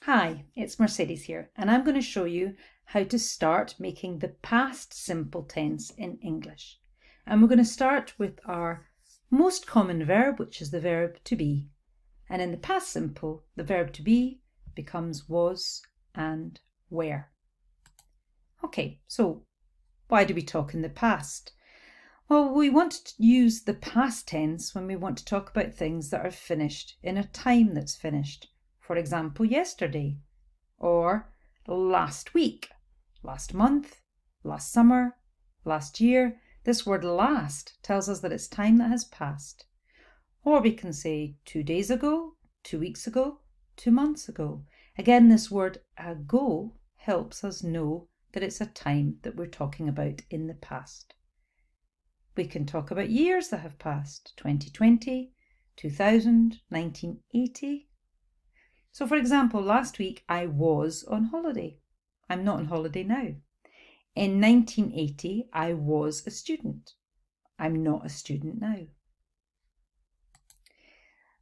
Hi, it's Mercedes here, and I'm going to show you how to start making the past simple tense in English. And we're going to start with our most common verb, which is the verb to be. And in the past simple, the verb to be becomes was and were. Okay, so why do we talk in the past? Well, we want to use the past tense when we want to talk about things that are finished in a time that's finished. For example, yesterday, or last week, last month, last summer, last year. This word last tells us that it's time that has passed. Or we can say 2 days ago, 2 weeks ago, 2 months ago. Again, this word ago helps us know that it's a time that we're talking about in the past. We can talk about years that have passed, 2020, 2000, 1980. So for example, last week I was on holiday. I'm not on holiday now. In 1980, I was a student. I'm not a student now.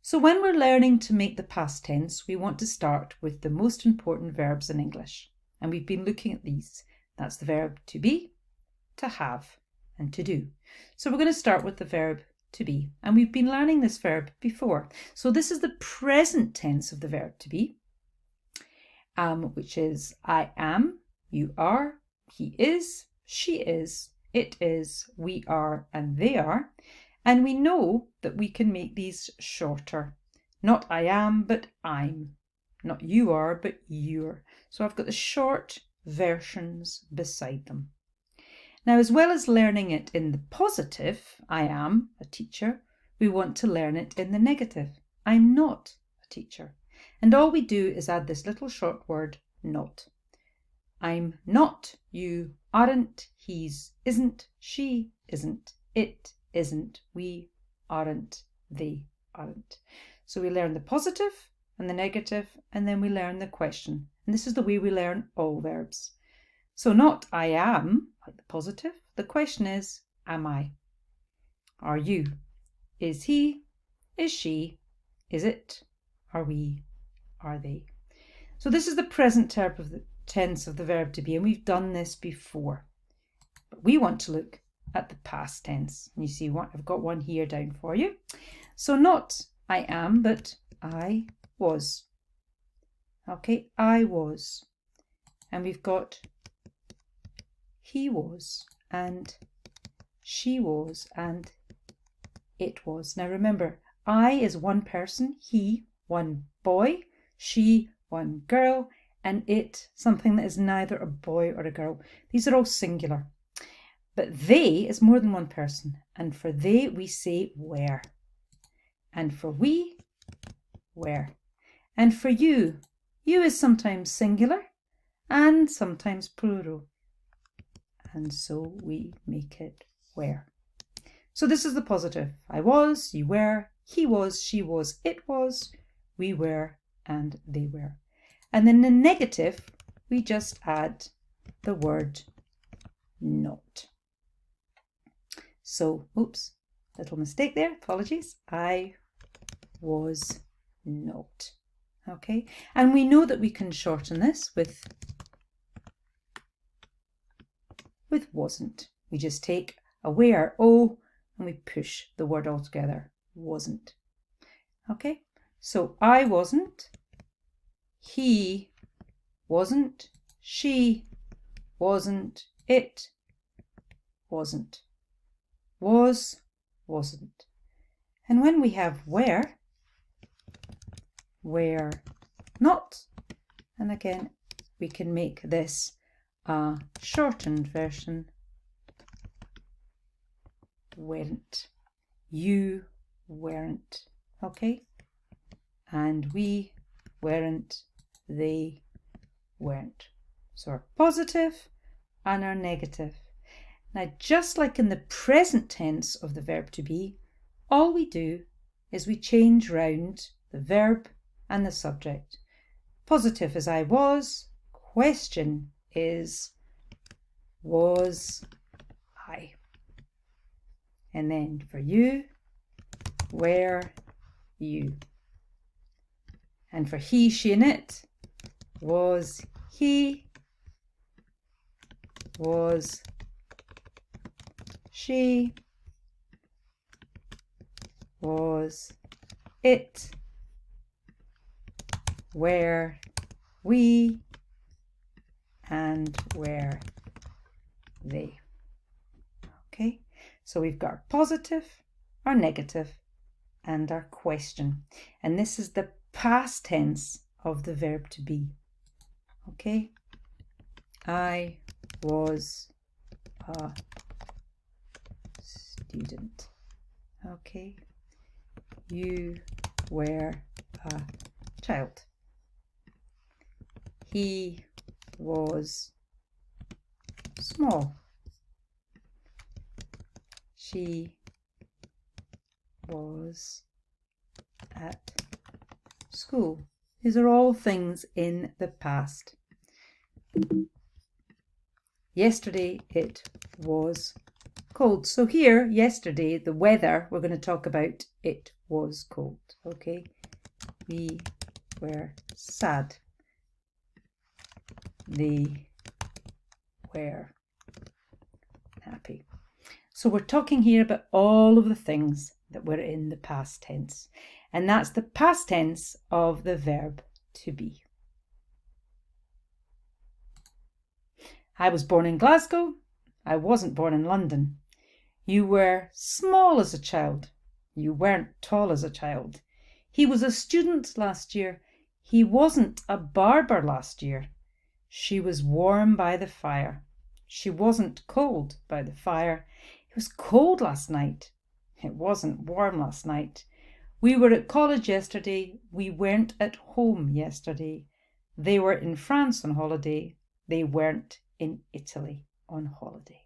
So when we're learning to make the past tense, we want to start with the most important verbs in English. And we've been looking at these. That's the verb to be, to have, and to do. So we're going to start with the verb to be. And we've been learning this verb before. So this is the present tense of the verb to be, which is I am, you are, he is, she is, it is, we are, and they are. And we know that we can make these shorter. Not I am, but I'm. Not you are, but you're. So I've got the short versions beside them. Now, as well as learning it in the positive, I am a teacher, we want to learn it in the negative. I'm not a teacher. And all we do is add this little short word, not. I'm not, you aren't, he's isn't, she isn't, it isn't, we aren't, they aren't. So we learn the positive and the negative, and then we learn the question. And this is the way we learn all verbs. So not I am, like the positive. The question is, am I? Are you? Is he? Is she? Is it? Are we? Are they? So this is the present tense of the verb to be, and we've done this before. But we want to look at the past tense. And you see what I've got one here down for you. So not I am, but I was. Okay, I was. And we've got he was, and she was, and it was. Now remember, I is one person, he, one boy, she, one girl, and it, something that is neither a boy or a girl. These are all singular. But they is more than one person, and for they we say were. And for we, were. And for you is sometimes singular and sometimes plural. And so we make it were. So this is the positive. I was, you were, he was, she was, it was, we were, and they were. And then the negative, we just add the word not. So, oops, little mistake there, apologies. I was not. Okay, and we know that we can shorten this with wasn't. We just take a were, O, and we push the word all together, wasn't. Okay, so I wasn't, he wasn't, she wasn't, it wasn't, was, wasn't. And when we have were not, and again, we can make this a shortened version, weren't. You weren't. Okay? And we weren't. They weren't. So our positive and our negative. Now, just like in the present tense of the verb to be, all we do is we change round the verb and the subject. Positive is I was. Question is, was I? And then for you, were you? And for he, she, and it, Was he? Was she? Was it? Were we? And were they? Okay, so we've got our positive, our negative, and our question. And this is the past tense of the verb to be. Okay, I was a student. Okay, you were a child. He was small. She was at school. These are all things in the past. Yesterday it was cold. So here, yesterday, the weather, we're going to talk about it was cold. Okay, we were sad. They were happy. So we're talking here about all of the things that were in the past tense. And that's the past tense of the verb to be. I was born in Glasgow. I wasn't born in London. You were small as a child. You weren't tall as a child. He was a student last year. He wasn't a barber last year. She was warm by the fire. She wasn't cold by the fire. It was cold last night. It wasn't warm last night. We were at college yesterday. We weren't at home yesterday. They were in France on holiday. They weren't in Italy on holiday.